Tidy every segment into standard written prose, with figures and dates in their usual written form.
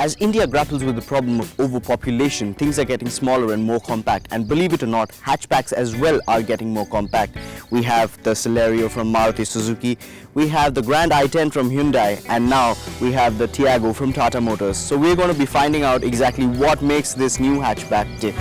As India grapples with the problem of overpopulation, things are getting smaller and more compact, and believe it or not, hatchbacks as well are getting more compact. We have the Celerio from Maruti Suzuki, we have the Grand i10 from Hyundai, and now we have the Tiago from Tata Motors. So we're going to be finding out exactly what makes this new hatchback tick.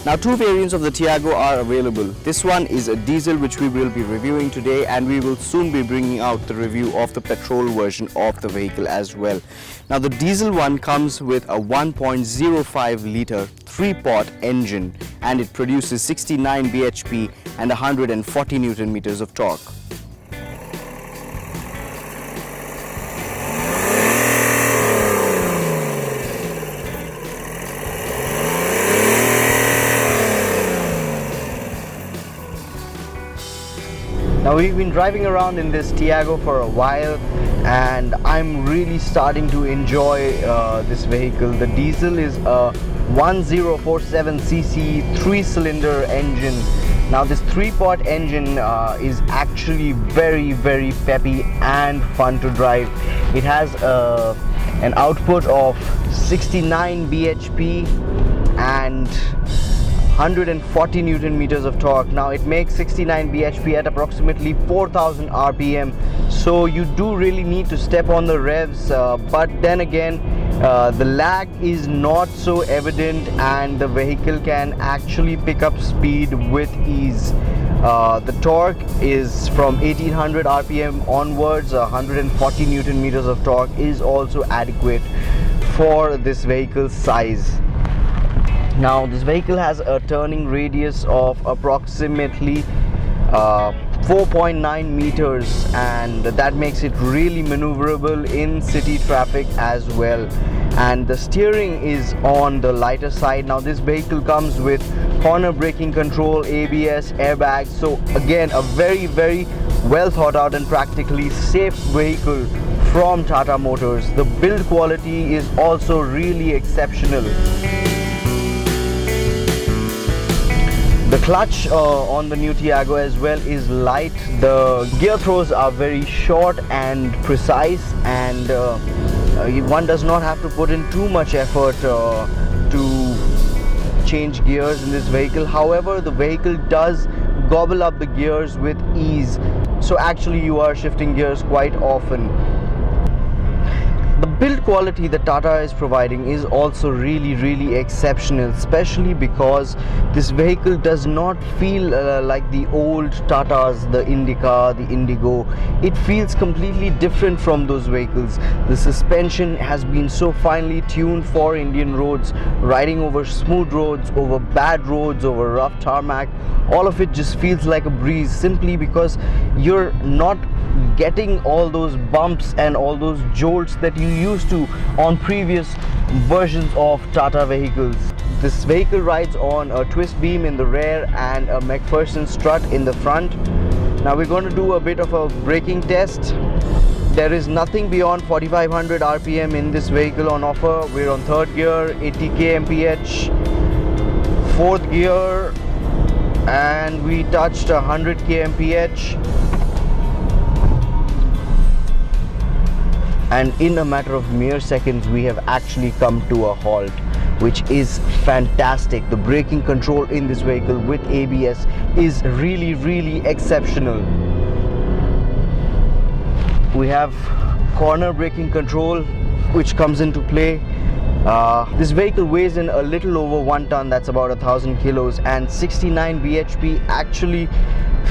Now, two variants of the Tiago are available. This one is a diesel, which we will be reviewing today, and we will soon be bringing out the review of the petrol version of the vehicle as well. Now, the diesel one comes with a 1.05 litre 3-pot engine, and it produces 69 bhp and 140 Newton meters of torque. Now, we've been driving around in this Tiago for a while, and I'm really starting to enjoy this vehicle. The diesel is a 1047cc 3-cylinder engine. Now, this 3-pot engine is actually very peppy and fun to drive. It has an output of 69 bhp and 140 Newton meters of torque. Now, it makes 69 bhp at approximately 4000 rpm, so you do really need to step on the revs, but then again the lag is not so evident and the vehicle can actually pick up speed with ease. The torque is from 1800 rpm onwards. 140 Newton meters of torque is also adequate for this vehicle's size. Now, this vehicle has a turning radius of approximately 4.9 meters, and that makes it really maneuverable in city traffic as well. And the steering is on the lighter side. Now, this vehicle comes with corner braking control, ABS, airbags. So again, a very well thought out and practically safe vehicle from Tata Motors. The build quality is also really exceptional. The clutch on the new Tiago as well is light. The gear throws are very short and precise, and one does not have to put in too much effort to change gears in this vehicle. However, the vehicle does gobble up the gears with ease, so actually you are shifting gears quite often. The build quality that Tata is providing is also really exceptional, especially because this vehicle does not feel like the old Tatas, the Indica, the Indigo. It feels completely different from those vehicles. The suspension has been so finely tuned for Indian roads, riding over smooth roads, over bad roads, over rough tarmac. All of it just feels like a breeze, simply because you're not getting all those bumps and all those jolts that you used to on previous versions of Tata vehicles. This vehicle rides on a twist beam in the rear and a McPherson strut in the front. Now, we're going to do a bit of a braking test. There is nothing beyond 4500 rpm in this vehicle on offer. We're on 3rd gear, 80 kmph, 4th gear, and we touched 100 kmph. And in a matter of mere seconds, we have actually come to a halt, which is fantastic. The braking control in this vehicle with ABS is really exceptional. We have corner braking control, which comes into play. This vehicle weighs in a little over 1 ton, that's about 1000 kilos, and 69 bhp actually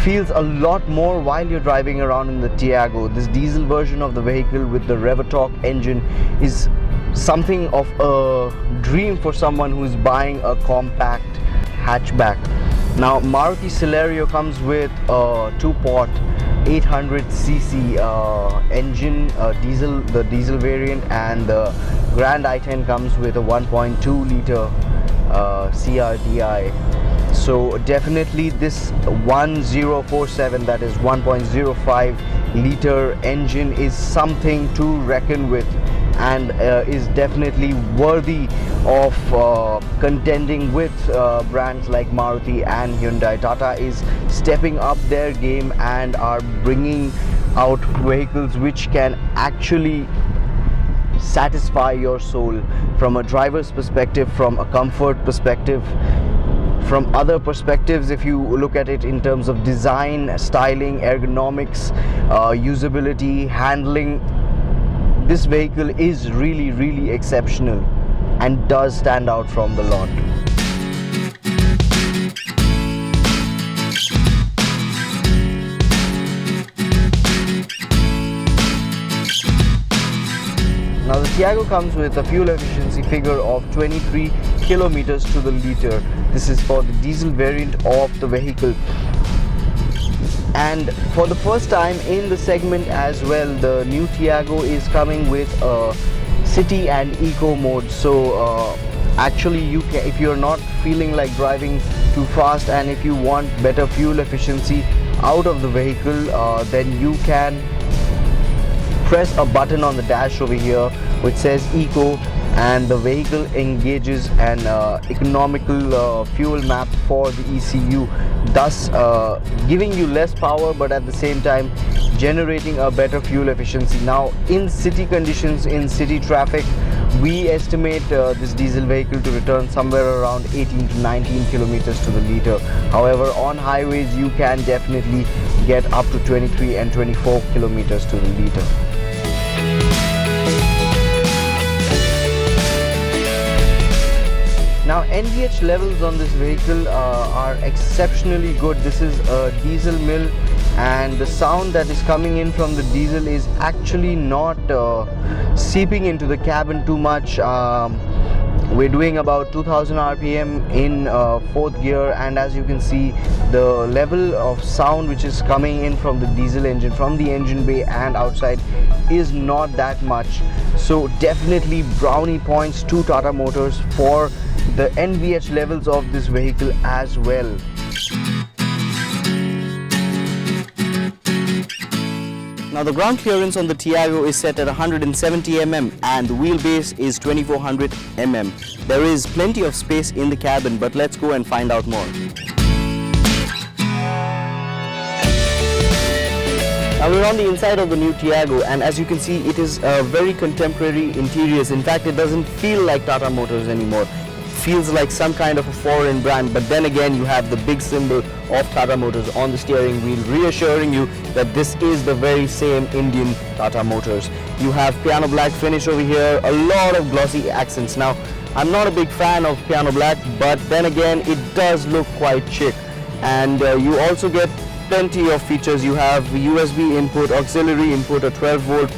feels a lot more while you're driving around in the Tiago. This diesel version of the vehicle with the Revotalk engine is something of a dream for someone who's buying a compact hatchback. Now, Maruti Celerio comes with a 2-pot 800cc engine, the diesel variant, and the Grand i10 comes with a 1.2 litre CRDI. So definitely this 1047, that is 1.05 litre engine, is something to reckon with. and is definitely worthy of contending with brands like Maruti and Hyundai. Tata is stepping up their game and are bringing out vehicles which can actually satisfy your soul from a driver's perspective, from a comfort perspective, from other perspectives. If you look at it in terms of design, styling, ergonomics, usability, handling, this vehicle is really exceptional and does stand out from the lot. Now the Tiago comes with a fuel efficiency figure of 23 kilometers to the liter. This is for the diesel variant of the vehicle. And for the first time in the segment as well, the new Tiago is coming with a city and eco mode. So actually you can, if you're not feeling like driving too fast and if you want better fuel efficiency out of the vehicle, then you can press a button on the dash over here which says eco, and the vehicle engages an economical fuel map for the ECU, thus giving you less power but at the same time generating a better fuel efficiency. Now in city conditions, in city traffic, we estimate this diesel vehicle to return somewhere around 18 to 19 kilometers to the liter. However, on highways you can definitely get up to 23 and 24 kilometers to the liter. Now NVH levels on this vehicle are exceptionally good. This is a diesel mill and the sound that is coming in from the diesel is actually not seeping into the cabin too much. We're doing about 2000 RPM in 4th gear, and as you can see, the level of sound which is coming in from the diesel engine, from the engine bay and outside, is not that much. So definitely brownie points to Tata Motors for the NVH levels of this vehicle as well. Now the ground clearance on the Tiago is set at 170 mm and the wheelbase is 2400 mm. There is plenty of space in the cabin, but let's go and find out more. Now we're on the inside of the new Tiago, and as you can see, it is very contemporary interiors. In fact, it doesn't feel like Tata Motors anymore. Feels like some kind of a foreign brand, but then again you have the big symbol of Tata Motors on the steering wheel, reassuring you that this is the very same Indian Tata Motors. You have piano black finish over here, a lot of glossy accents. Now I'm not a big fan of piano black, but then again it does look quite chic, and you also get plenty of features. You have USB input, auxiliary input, a 12-volt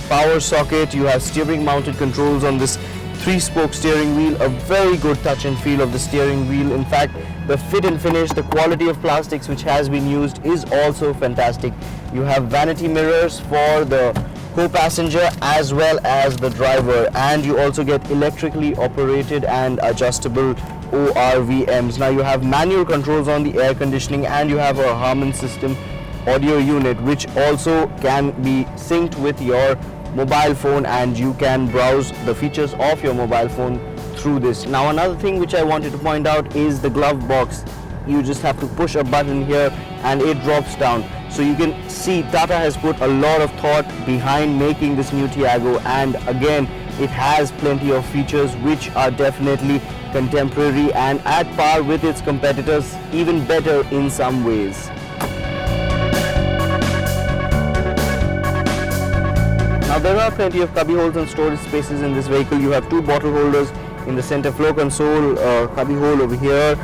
power socket, you have steering mounted controls on this 3-spoke steering wheel, a very good touch and feel of the steering wheel. In fact, the fit and finish, the quality of plastics which has been used is also fantastic. You have vanity mirrors for the co-passenger as well as the driver, and you also get electrically operated and adjustable ORVMs. Now you have manual controls on the air conditioning, and you have a Harman system audio unit which also can be synced with your mobile phone, and you can browse the features of your mobile phone through this. Now another thing which I wanted to point out is the glove box. You just have to push a button here and it drops down. So you can see Tata has put a lot of thought behind making this new Tiago, and again it has plenty of features which are definitely contemporary and at par with its competitors, even better in some ways. Now there are plenty of cubby holes and storage spaces in this vehicle. You have 2 bottle holders in the center floor console, cubby hole over here,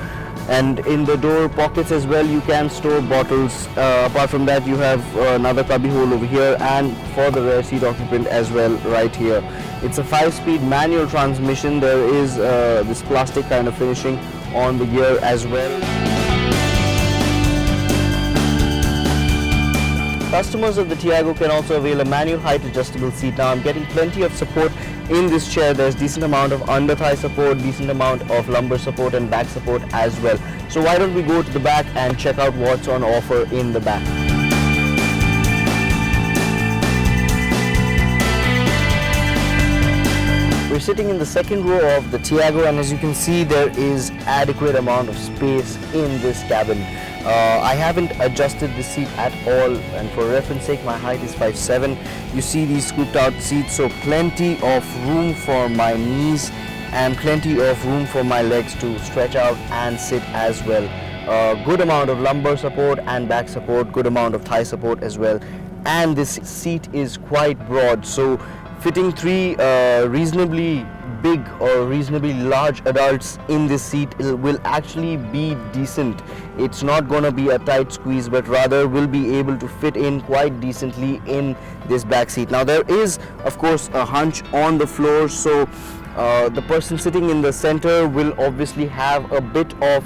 and in the door pockets as well you can store bottles. Apart from that, you have another cubby hole over here, and for the rear seat occupant as well right here. It's a 5-speed manual transmission. There is this plastic kind of finishing on the gear as well. Customers of the Tiago can also avail a manual height adjustable seat. Now I'm getting plenty of support in this chair. There's decent amount of under thigh support, decent amount of lumbar support and back support as well. So why don't we go to the back and check out what's on offer in the back. sitting in the second row of the Tiago, and as you can see, there is adequate amount of space in this cabin. I haven't adjusted the seat at all, and for reference sake, my height is 5'7". You see these scooped out seats, so plenty of room for my knees and plenty of room for my legs to stretch out and sit as well. Good amount of lumbar support and back support, good amount of thigh support as well. And this seat is quite broad, so fitting three reasonably big or reasonably large adults in this seat will actually be decent. It's not going to be a tight squeeze, but rather will be able to fit in quite decently in this back seat. Now there is of course a hunch on the floor, so the person sitting in the center will obviously have a bit of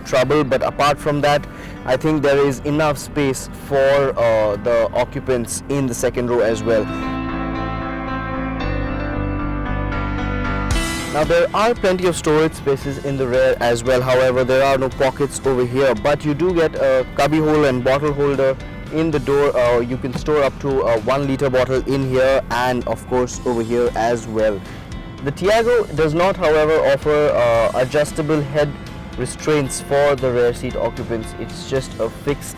trouble, but apart from that, I think there is enough space for the occupants in the second row as well. Now there are plenty of storage spaces in the rear as well. However, there are no pockets over here, but you do get a cubby hole and bottle holder in the door. You can store up to a 1 liter bottle in here, and of course over here as well. The Tiago does not, however, offer adjustable head restraints for the rear seat occupants. It's just a fixed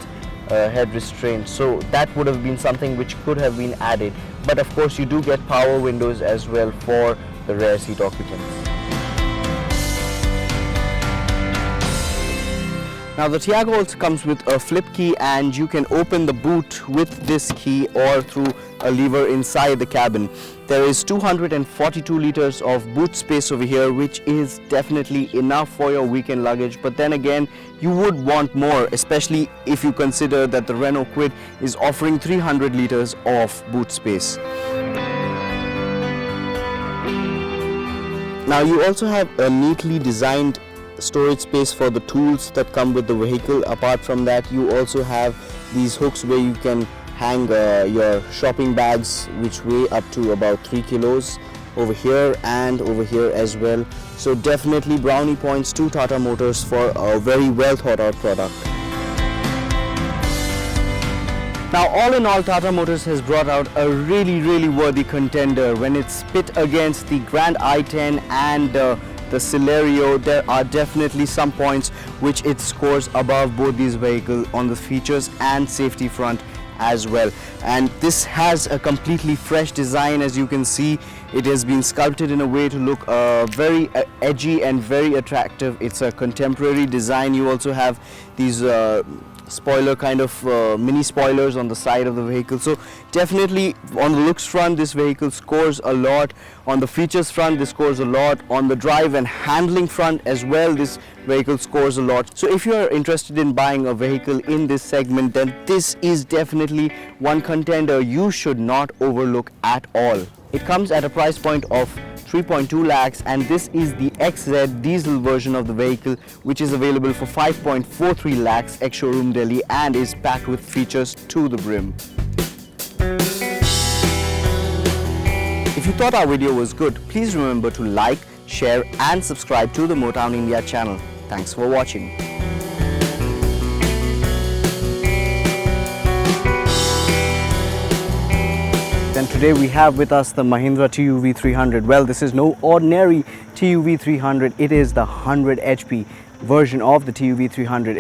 head restraint, so that would have been something which could have been added. But of course you do get power windows as well for the rear seat occupants. Now the Tiago also comes with a flip key, and you can open the boot with this key or through a lever inside the cabin. There is 242 liters of boot space over here, which is definitely enough for your weekend luggage, but then again you would want more, especially if you consider that the Renault Kwid is offering 300 liters of boot space. Now you also have a neatly designed storage space for the tools that come with the vehicle. Apart from that, you also have these hooks where you can hang your shopping bags, which weigh up to about 3 kilos over here and over here as well. So definitely brownie points to Tata Motors for a very well thought out product. Now all in all, Tata Motors has brought out a really worthy contender. When it's pit against the Grand i10 and the Celerio, there are definitely some points which it scores above both these vehicles on the features and safety front as well. And this has a completely fresh design. As you can see, it has been sculpted in a way to look very edgy and very attractive. It's a contemporary design. You also have these spoiler kind of mini spoilers on the side of the vehicle, so definitely on the looks front this vehicle scores a lot. On the features front this scores a lot. On the drive and handling front as well, this vehicle scores a lot. So if you are interested in buying a vehicle in this segment, then this is definitely one contender you should not overlook at all. It comes at a price point of 3.2 lakhs, and this is the XZ diesel version of the vehicle, which is available for 5.43 lakhs ex-showroom Delhi and is packed with features to the brim. If you thought our video was good, please remember to like, share and subscribe to the Motown India channel. Thanks for watching. Then today we have with us the Mahindra TUV 300. Well, this is no ordinary TUV 300. It is the 100 HP version of the TUV 300.